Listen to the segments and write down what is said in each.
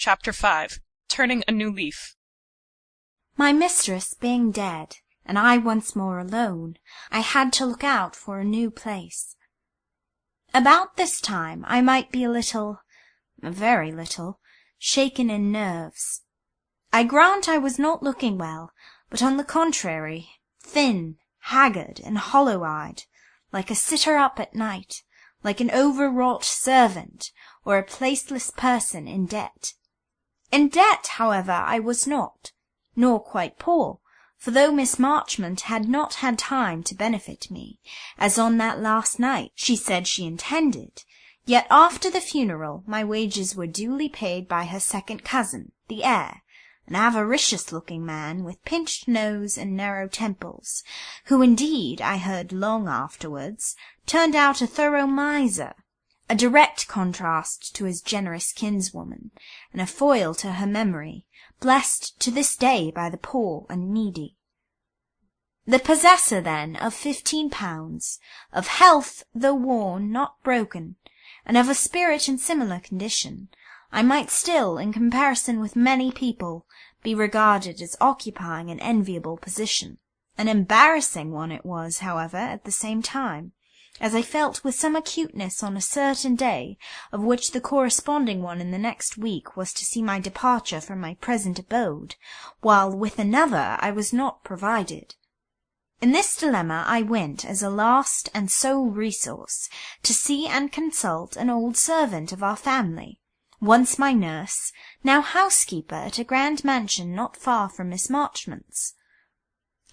Chapter 5. Turning a New Leaf. My mistress being dead, and I once more alone, I had to look out for a new place. About this time I might be a very little, shaken in nerves. I grant I was not looking well, but on the contrary, thin, haggard, and hollow-eyed, like a sitter-up at night, like an overwrought servant, or a placeless person in debt. In debt, however, I was not, nor quite poor, for though Miss Marchmont had not had time to benefit me, as on that last night she said she intended, yet after the funeral my wages were duly paid by her second cousin, the heir, an avaricious-looking man with pinched nose and narrow temples, who indeed, I heard long afterwards, turned out a thorough miser, a direct contrast to his generous kinswoman, and a foil to her memory, blessed to this day by the poor and needy. The possessor, then, of £15, of health, though worn, not broken, and of a spirit in similar condition, I might still, in comparison with many people, be regarded as occupying an enviable position. An embarrassing one it was, however, at the same time, as I felt with some acuteness on a certain day, of which the corresponding one in the next week was to see my departure from my present abode, while with another I was not provided. In this dilemma I went, as a last and sole resource, to see and consult an old servant of our family, once my nurse, now housekeeper at a grand mansion not far from Miss Marchmont's.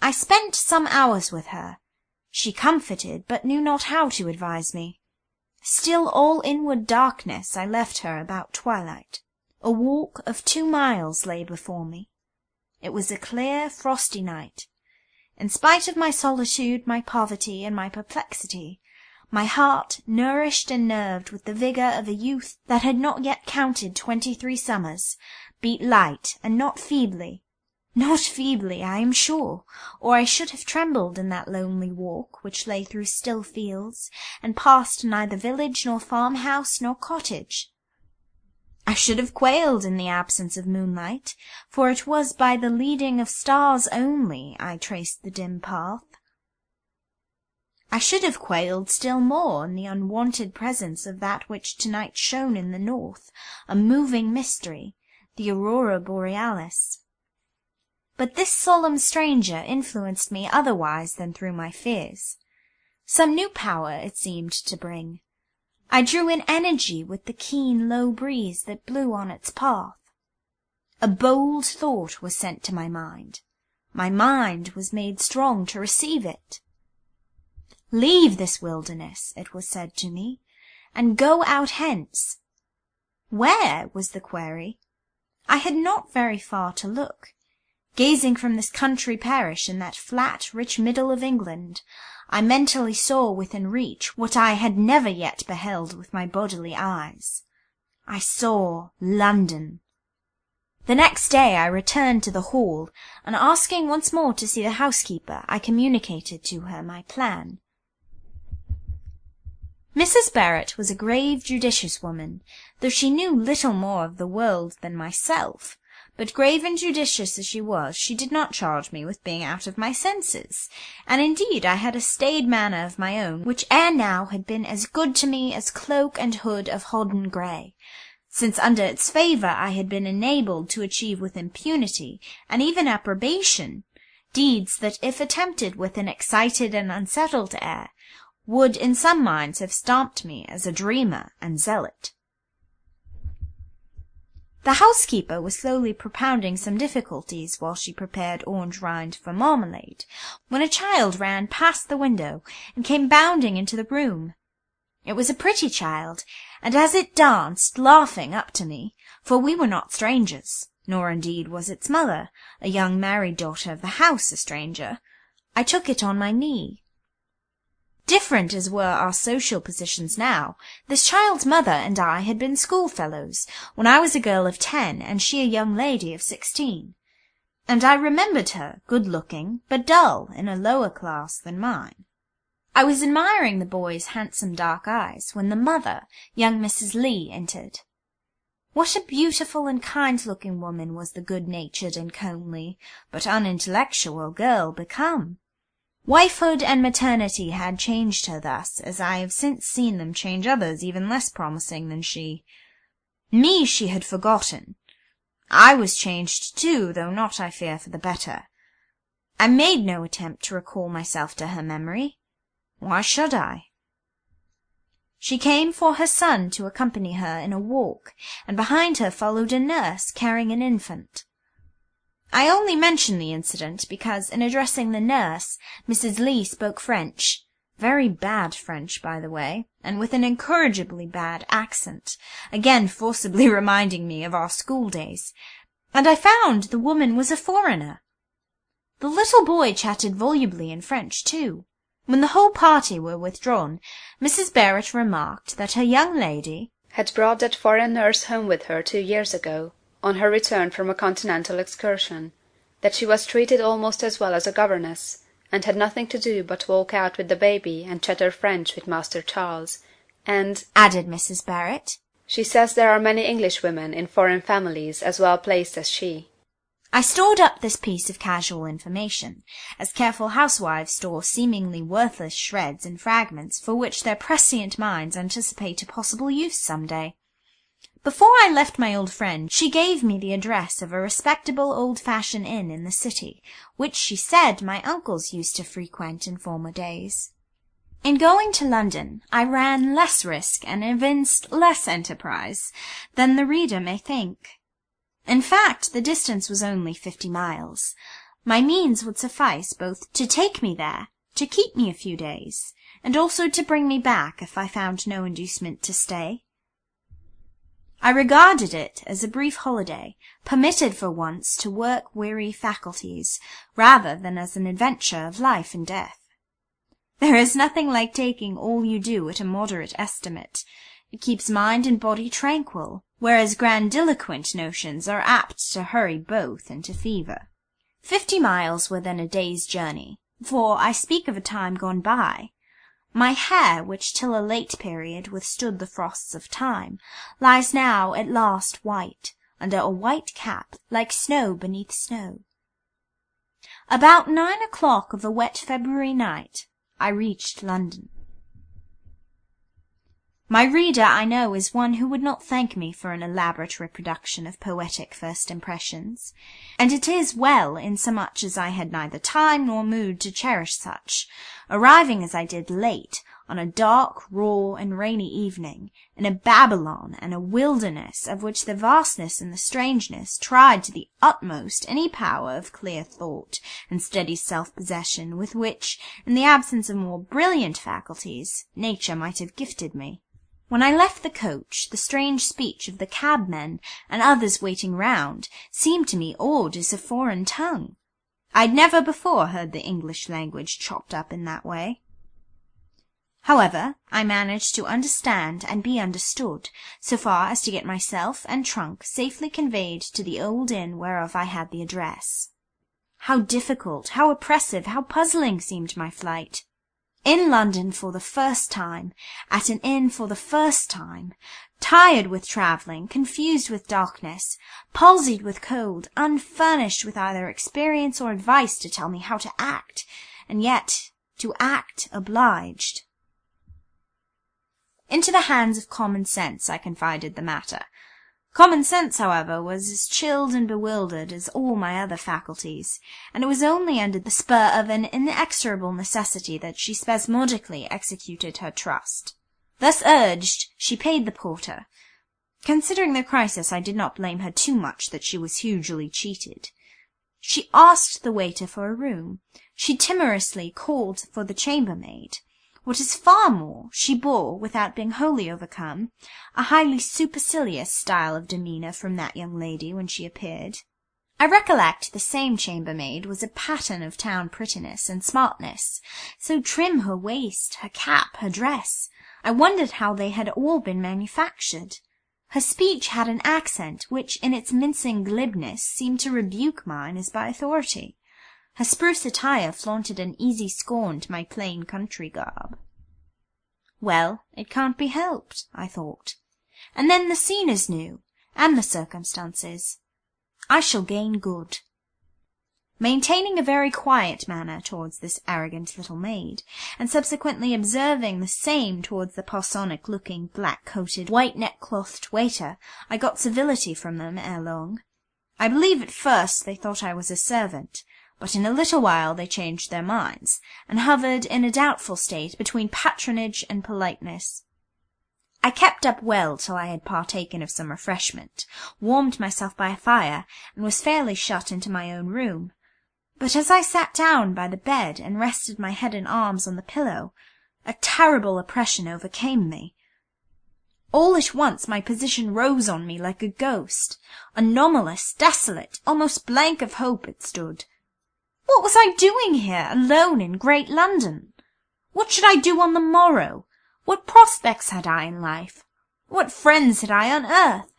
I spent some hours with her. She comforted, but knew not how to advise me. Still all inward darkness, I left her about twilight. A walk of 2 miles lay before me. It was a clear, frosty night. In spite of my solitude, my poverty, and my perplexity, my heart, nourished and nerved with the vigour of a youth that had not yet counted 23 summers, beat light and not feebly, I am sure, or I should have trembled in that lonely walk which lay through still fields, and passed neither village nor farmhouse nor cottage. I should have quailed in the absence of moonlight, for it was by the leading of stars only I traced the dim path. I should have quailed still more in the unwonted presence of that which to-night shone in the north, a moving mystery, the aurora borealis. But this solemn stranger influenced me otherwise than through my fears. Some new power it seemed to bring. I drew in energy with the keen, low breeze that blew on its path. A bold thought was sent to my mind. My mind was made strong to receive it. Leave this wilderness, it was said to me, and go out hence. Where? Was the query. I had not very far to look. Gazing from this country parish in that flat, rich middle of England, I mentally saw within reach what I had never yet beheld with my bodily eyes. I saw London. The next day I returned to the hall, and asking once more to see the housekeeper, I communicated to her my plan. Mrs. Barrett was a grave, judicious woman, though she knew little more of the world than myself. But grave and judicious as she was, she did not charge me with being out of my senses, and indeed I had a staid manner of my own, which ere now had been as good to me as cloak and hood of hodden grey, since under its favour I had been enabled to achieve with impunity, and even approbation, deeds that, if attempted with an excited and unsettled air, would in some minds have stamped me as a dreamer and zealot. The housekeeper was slowly propounding some difficulties while she prepared orange rind for marmalade, when a child ran past the window and came bounding into the room. It was a pretty child, and as it danced, laughing, up to me, for we were not strangers, nor indeed was its mother, a young married daughter of the house, a stranger, I took it on my knee. Different as were our social positions now, this child's mother and I had been schoolfellows, when I was a girl of 10 and she a young lady of 16, and I remembered her good-looking, but dull, in a lower class than mine. I was admiring the boy's handsome dark eyes, when the mother, young Mrs. Lee, entered. What a beautiful and kind-looking woman was the good-natured and comely, but unintellectual girl become! Wifehood and maternity had changed her thus, as I have since seen them change others even less promising than she. Me she had forgotten. I was changed too, though not, I fear, for the better. I made no attempt to recall myself to her memory. Why should I? She came for her son to accompany her in a walk, and behind her followed a nurse carrying an infant. I only mention the incident because, in addressing the nurse, Mrs. Lee spoke French, very bad French, by the way, and with an incorrigibly bad accent, again forcibly reminding me of our school days, and I found the woman was a foreigner. The little boy chatted volubly in French, too. When the whole party were withdrawn, Mrs. Barrett remarked that her young lady had brought that foreign nurse home with her 2 years ago, on her return from a continental excursion, that she was treated almost as well as a governess, and had nothing to do but walk out with the baby and chatter French with Master Charles, and, added Mrs. Barrett, she says there are many Englishwomen in foreign families as well placed as she. I stored up this piece of casual information, as careful housewives store seemingly worthless shreds and fragments for which their prescient minds anticipate a possible use some day. Before I left my old friend, she gave me the address of a respectable old-fashioned inn in the city, which she said my uncles used to frequent in former days. In going to London, I ran less risk and evinced less enterprise than the reader may think. In fact, the distance was only 50 miles. My means would suffice both to take me there, to keep me a few days, and also to bring me back if I found no inducement to stay. I regarded it as a brief holiday, permitted for once to work weary faculties, rather than as an adventure of life and death. There is nothing like taking all you do at a moderate estimate. It keeps mind and body tranquil, whereas grandiloquent notions are apt to hurry both into fever. 50 miles were then a day's journey, for I speak of a time gone by. My hair, which till a late period withstood the frosts of time, lies now at last white, under a white cap, like snow beneath snow. About 9 o'clock of a wet February night, I reached London. My reader, I know, is one who would not thank me for an elaborate reproduction of poetic first impressions, and it is well, insomuch as I had neither time nor mood to cherish such, arriving as I did late, on a dark, raw, and rainy evening, in a Babylon and a wilderness of which the vastness and the strangeness tried to the utmost any power of clear thought and steady self-possession with which, in the absence of more brilliant faculties, nature might have gifted me. When I left the coach, the strange speech of the cabmen and others waiting round seemed to me odd as a foreign tongue. I'd never before heard the English language chopped up in that way. However, I managed to understand and be understood, so far as to get myself and trunk safely conveyed to the old inn whereof I had the address. How difficult, how oppressive, how puzzling seemed my flight! In London for the first time, at an inn for the first time, tired with travelling, confused with darkness, palsied with cold, unfurnished with either experience or advice to tell me how to act, and yet to act obliged. Into the hands of common sense I confided the matter. Common sense, however, was as chilled and bewildered as all my other faculties, and it was only under the spur of an inexorable necessity that she spasmodically executed her trust. Thus urged, she paid the porter. Considering the crisis, I did not blame her too much that she was hugely cheated. She asked the waiter for a room. She timorously called for the chambermaid. What is far more, she bore, without being wholly overcome, a highly supercilious style of demeanour from that young lady when she appeared. I recollect the same chambermaid was a pattern of town prettiness and smartness, so trim her waist, her cap, her dress. I wondered how they had all been manufactured. Her speech had an accent which, in its mincing glibness, seemed to rebuke mine as by authority. Her spruce attire flaunted an easy scorn to my plain country garb. Well, it can't be helped, I thought. And then the scene is new, and the circumstances. I shall gain good. Maintaining a very quiet manner towards this arrogant little maid, and subsequently observing the same towards the parsonic-looking, black-coated, white-neckclothed waiter, I got civility from them ere long. I believe at first they thought I was a servant, but in a little while they changed their minds, and hovered in a doubtful state between patronage and politeness. I kept up well till I had partaken of some refreshment, warmed myself by a fire, and was fairly shut into my own room. But as I sat down by the bed and rested my head and arms on the pillow, a terrible oppression overcame me. All at once my position rose on me like a ghost. Anomalous, desolate, almost blank of hope it stood. What was I doing here, alone in great London? What should I do on the morrow? What prospects had I in life? What friends had I on earth?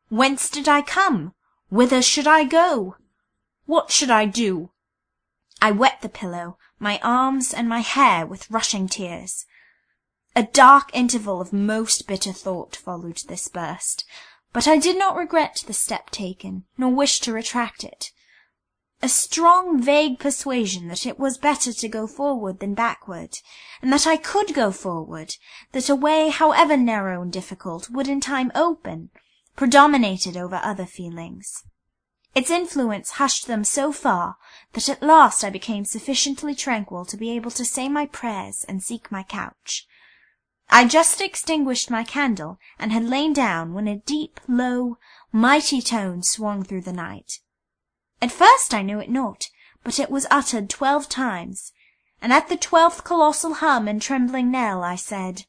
Whence did I come? Whither should I go? What should I do? I wet the pillow, my arms, and my hair with rushing tears. A dark interval of most bitter thought followed this burst, but I did not regret the step taken, nor wish to retract it. A strong, vague persuasion that it was better to go forward than backward, and that I could go forward, that a way, however narrow and difficult, would in time open, predominated over other feelings. Its influence hushed them so far that at last I became sufficiently tranquil to be able to say my prayers and seek my couch. I just extinguished my candle, and had lain down, when a deep, low, mighty tone swung through the night. At first I knew it not, but it was uttered 12 times, and at the 12th colossal hum and trembling knell I said,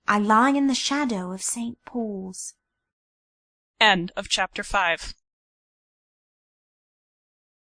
I lie in the shadow of St. Paul's. End of chapter 5.